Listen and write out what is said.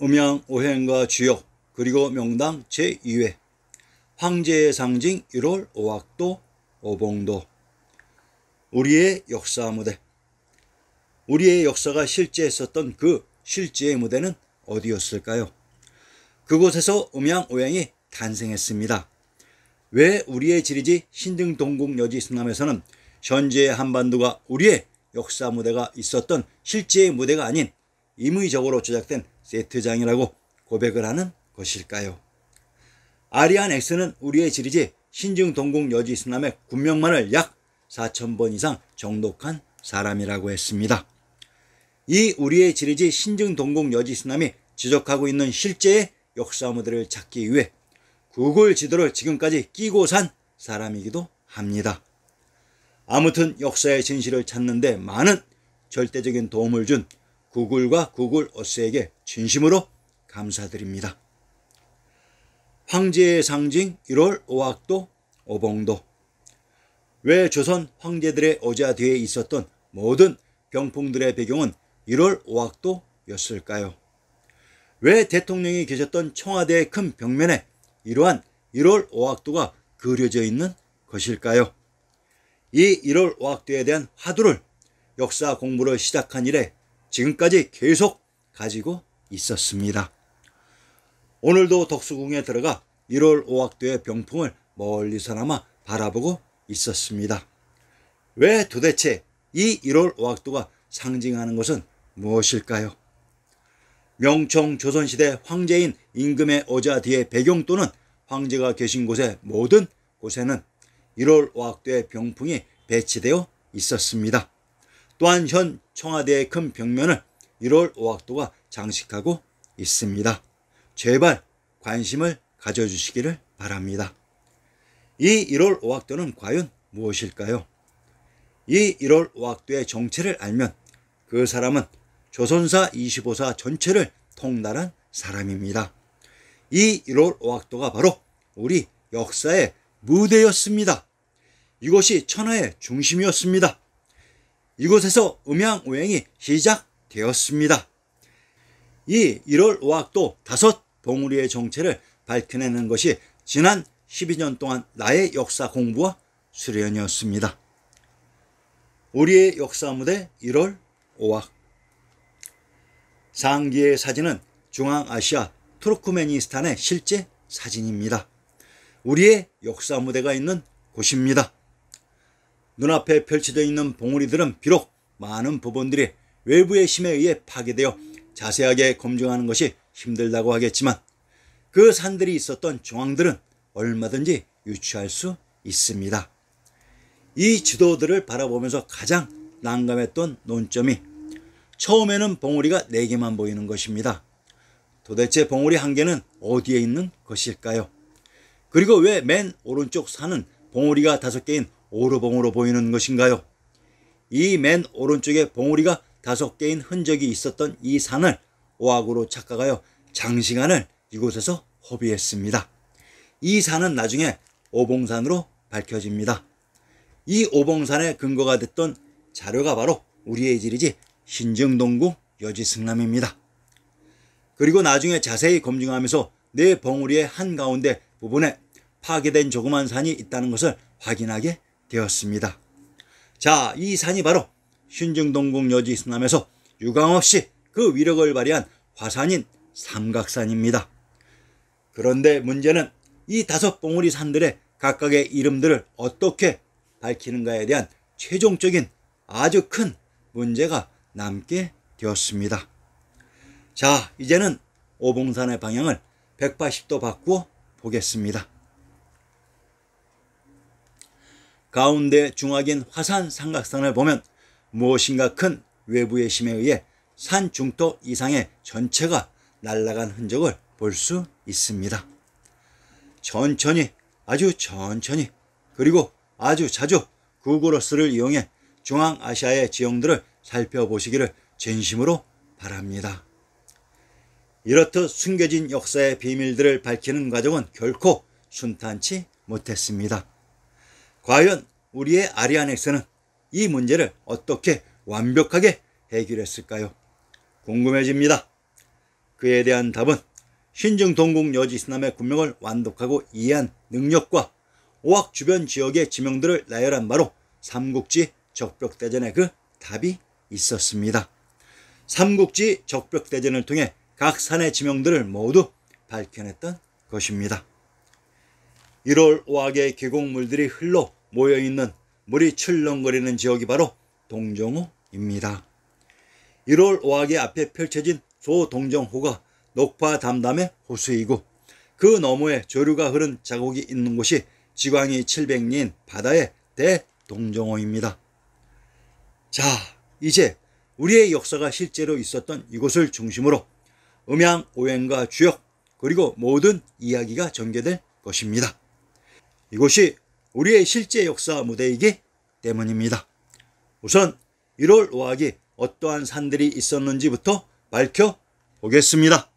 음양 오행과 주역 그리고 명당 제2회 황제의 상징 1월 오악도 오봉도. 우리의 역사 무대. 우리의 역사가 실제했었던 그 실제의 무대는 어디였을까요? 그곳에서 음양 오행이 탄생했습니다. 왜 우리의 지리지 신등동국여지 승남에서는 현재의 한반도가 우리의 역사 무대가 있었던 실제의 무대가 아닌 임의적으로 조작된 세트장이라고 고백을 하는 것일까요? 아리안 X는 우리의 지리지 신등동국여지 승남의 군명만을 약 4,000번 이상 정독한 사람이라고 했습니다. 이 우리의 지리지 신등동국여지 승남이 지적하고 있는 실제의 역사 무대를 찾기 위해 구글 지도를 지금까지 끼고 산 사람이기도 합니다. 아무튼 역사의 진실을 찾는 데 많은 절대적인 도움을 준 구글과 구글 어스에게 진심으로 감사드립니다. 황제의 상징 1월 오악도 오봉도. 왜 조선 황제들의 어자 뒤에 있었던 모든 병풍들의 배경은 1월 오악도였을까요? 왜 대통령이 계셨던 청와대의 큰 벽면에 이러한 1월 오악도가 그려져 있는 것일까요? 이 1월 오악도에 대한 화두를 역사 공부를 시작한 이래 지금까지 계속 가지고 있었습니다. 오늘도 덕수궁에 들어가 1월 오악도의 병풍을 멀리서나마 바라보고 있었습니다. 왜 도대체 이 1월 오악도가 상징하는 것은 무엇일까요? 명청 조선시대 황제인 임금의 어자 뒤의 배경 또는 황제가 계신 곳의 모든 곳에는 1월 오악도의 병풍이 배치되어 있었습니다. 또한 현 청와대의 큰 벽면을 1월 오악도가 장식하고 있습니다. 제발 관심을 가져주시기를 바랍니다. 이 1월 오악도는 과연 무엇일까요? 이 1월 오악도의 정체를 알면 그 사람은 조선사 25사 전체를 통달한 사람입니다. 이 1월 오악도가 바로 우리 역사의 무대였습니다. 이곳이 천하의 중심이었습니다. 이곳에서 음양오행이 시작되었습니다. 이 1월 오악도 5 봉우리의 정체를 밝혀내는 것이 지난 12년 동안 나의 역사 공부와 수련이었습니다. 우리의 역사 무대 1월 오악. 상기의 사진은 중앙아시아 투르크메니스탄의 실제 사진입니다. 우리의 역사 무대가 있는 곳입니다. 눈앞에 펼쳐져 있는 봉우리들은 비록 많은 부분들이 외부의 힘에 의해 파괴되어 자세하게 검증하는 것이 힘들다고 하겠지만 그 산들이 있었던 정황들은 얼마든지 유추할 수 있습니다. 이 지도들을 바라보면서 가장 난감했던 논점이 처음에는 봉우리가 4개만 보이는 것입니다. 도대체 봉우리 1개는 어디에 있는 것일까요? 그리고 왜 맨 오른쪽 산은 봉우리가 5개인 오르봉으로 보이는 것인가요? 이 맨 오른쪽에 봉우리가 5개인 흔적이 있었던 이 산을 오악으로 착각하여 장시간을 이곳에서 허비했습니다. 이 산은 나중에 오봉산으로 밝혀집니다. 이 오봉산의 근거가 됐던 자료가 바로 우리의 지리지 신등동국 여지승남입니다. 그리고 나중에 자세히 검증하면서 네 봉우리의 한가운데 부분에 파괴된 조그만 산이 있다는 것을 확인하게 되었습니다. 자, 이 산이 바로 신등동국 여지승남에서 유감없이 그 위력을 발휘한 화산인 삼각산입니다. 그런데 문제는 이 5 봉우리 산들의 각각의 이름들을 어떻게 밝히는가에 대한 최종적인 아주 큰 문제가 남게 되었습니다. 자, 이제는 오봉산의 방향을 180도 바꾸어 보겠습니다. 가운데 중앙인 화산 삼각산을 보면 무엇인가 큰 외부의 힘에 의해 산 중턱 이상의 전체가 날아간 흔적을 볼 수 있습니다. 천천히, 아주 천천히, 그리고 아주 자주 구글어스를 이용해 중앙아시아의 지형들을 살펴보시기를 진심으로 바랍니다. 이렇듯 숨겨진 역사의 비밀들을 밝히는 과정은 결코 순탄치 못했습니다. 과연 우리의 아리안 X는 이 문제를 어떻게 완벽하게 해결했을까요? 궁금해집니다. 그에 대한 답은 신증 동국 여지스남의 군명을 완독하고 이해한 능력과 오악 주변 지역의 지명들을 나열한 바로 삼국지 적벽대전의 그 답이 있었습니다. 삼국지 적벽대전을 통해 각 산의 지명들을 모두 밝혀냈던 것입니다. 1월 오악의 계곡물들이 흘러 모여있는 물이 출렁거리는 지역이 바로 동정호입니다. 1월 오악의 앞에 펼쳐진 소동정호가 녹파 담담의 호수이고 그 너머에 조류가 흐른 자국이 있는 곳이 지광이 700리인 바다의 대동정호입니다. 자, 이제 우리의 역사가 실제로 있었던 이곳을 중심으로 음양, 오행과 주역 그리고 모든 이야기가 전개될 것입니다. 이곳이 우리의 실제 역사 무대이기 때문입니다. 우선 1월 오악이 어떠한 산들이 있었는지부터 밝혀보겠습니다.